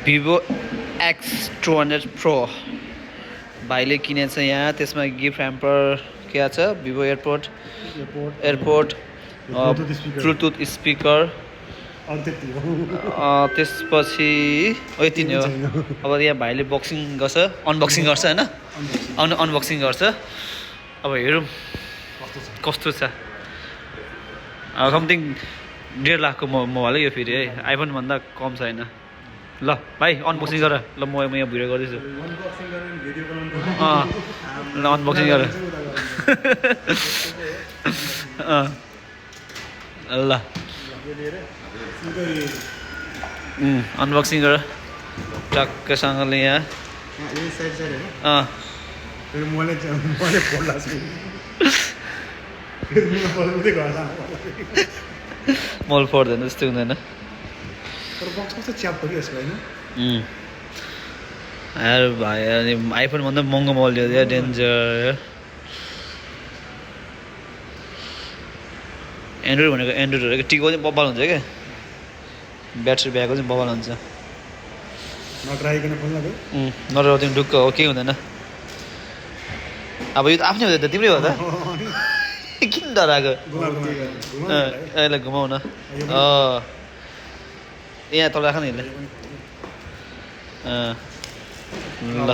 Vivo X200 Pro भाइले किनेछ यहाँ त्यसमा गिफ्ट ह्याम्पर के छ Vivo एयरपोर्ट ब्लुटुथ स्पिकर त्यसपछि यति नै हो अब यहाँ भाइले अनबक्सिङ गर्छ हैन अनबक्सिङ गर्छ अब हेरौँ कस्तो छ समथिङ 1.5 लाखको मोबाइल यो फेरि है आइफोन भन्दा कम छैन ल भाइ अनबक्सिङ गर ल म यहाँ भिडियो गर्दैछु ल अनबक्सिङ गर ल अनबक्सिङ गर टक्कसँगले यहाँ मल पर्दैन जस्तो हुँदैन यार भाइ अनि आइफोन भन्दा महँगो मोबाइल ल्यायो डेन्जर एन्ड्रोइड भनेको एन्ड्रोइडहरू टिको चाहिँ बब्बाल हुन्छ क्या ब्याट्री ब्याकको चाहिँ बब्बाल हुन्छ नडराउँदै ढुक्क हो केही हुँदैन अब यो त आफ्नै हो त तिम्रै हो त किन डराएको यसलाई घुमाउ न यहाँ तल राख न यसलाई ल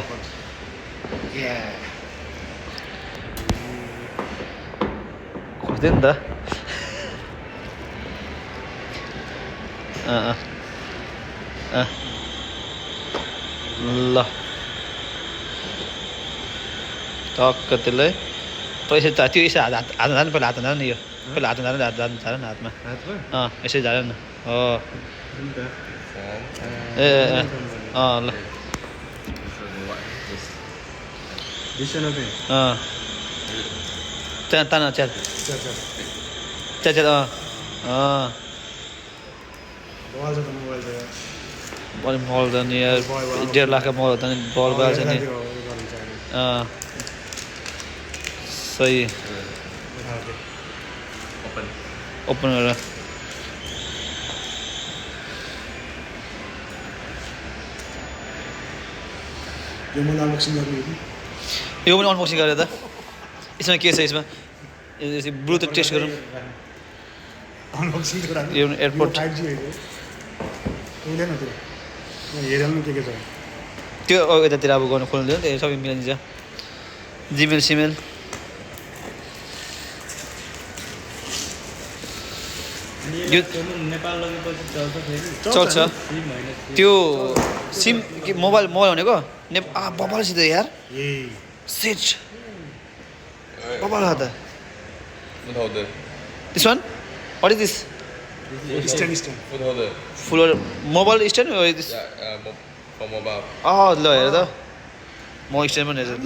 खोज्दै नि त ल टक्क त्यसलाई पैसा त्यो यसो हात हाल्नु पहिला हात हाल्नु नि यो पहिला हात हाल्नु झार न हातमा यसै झार न हो ल तान च्याल मोबाइल त नि यार 1.5 लाखको मोबाइल त नि बल बाल्छ नि सही ओपन गर यो पनि अनबक्सिङ गरेँ त यसमा के छ यसमा ब्लुटुथ टेस्ट गरौँ यो एयरपोर्ट त्यो यतातिर अब गर्नु खोल्नु दियो त्यो सबै मिलाइदिन्छ जिमेल सिमेल यो चल्छ त्यो सिम मोबाइल भनेको बबालसित यार सेट बबाल हो त this one what is this full mobile stand ल हेर त म स्ट्यान्ड पनि हेर्छु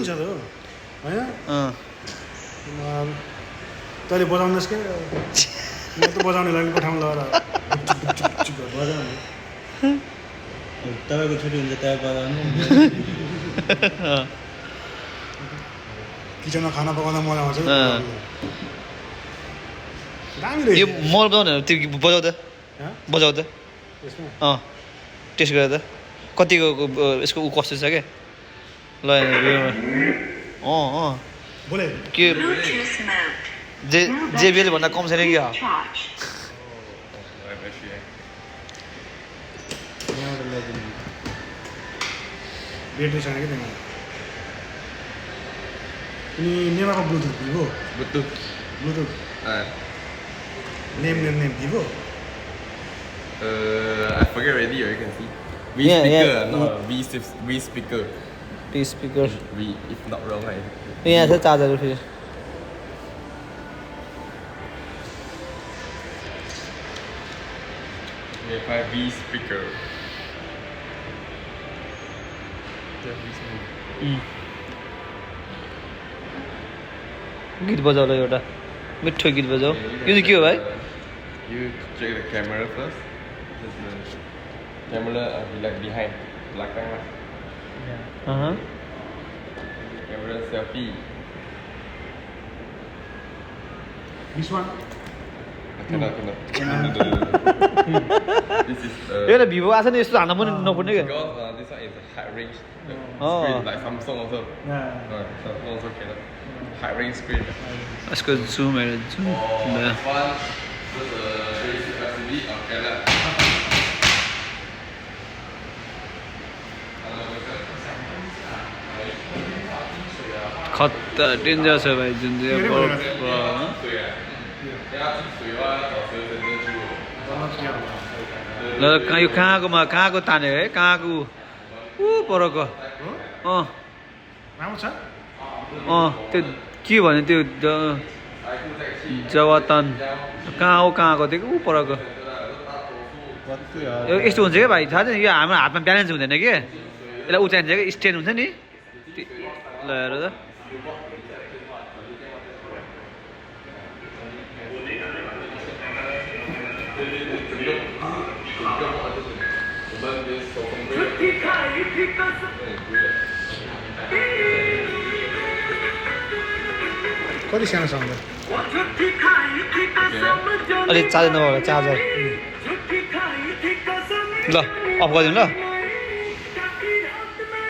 तैँले बजाउनुहोस् के म त बजाउने लागि पठाउनु लगाएर तपाईँको छुट्टी हुन्छ त्यहाँ बजाउनु किचनमा खाना पकाउँदा मजा आउँछ यो मोबाइल बजाउने त्यो बजाउ त टेस्ट गरेर त कतिको यसको कस्तो छ क्या ल के JBL भन्दा कम छैन कि ब्याट्री छैन कि त्यहाँ अनि नेमाको bluetooth name Vivo I forget already, you can see V speaker if not wrong यहाँ छ चार्जर फेरि V speaker गीत बजाउ ल एउटा मिठो गीत बजाऊ यो चाहिँ के हो भाइ You check the camera first. Camera be like behind, belakang lah. Camera selfie. This one? Cannot. This is यो त भिभो आएको छ नि यस्तो हाल्न पनि नपर्ने क्या because this one is a high range Oh. screen like Samsung also. Samsung also cannot. High range screen. यसको जुम हेर zoom This one just a basic LCD camera. खतरा डेन्जर छ भाइ जुन चाहिँ Yeah, 水啊，找水神灯去哦。 ल यो कहाँको तान्यो है कहाँको ऊ परको राम्रो छ त्यो के भन्यो त्यो जवातन कहाँको त्यो ऊ परको यस्तो हुन्छ क्या भाइ थाहा छैन यो हाम्रो हातमा ब्यालेन्स हुँदैन कि यसलाई उचाइन्छ क्या स्ट्यान्ड हुन्छ नि ल हेर त कति सानो साउन्ड अलिक चार्जर नभएर चार्जर ल अफ गरिदिउँ ल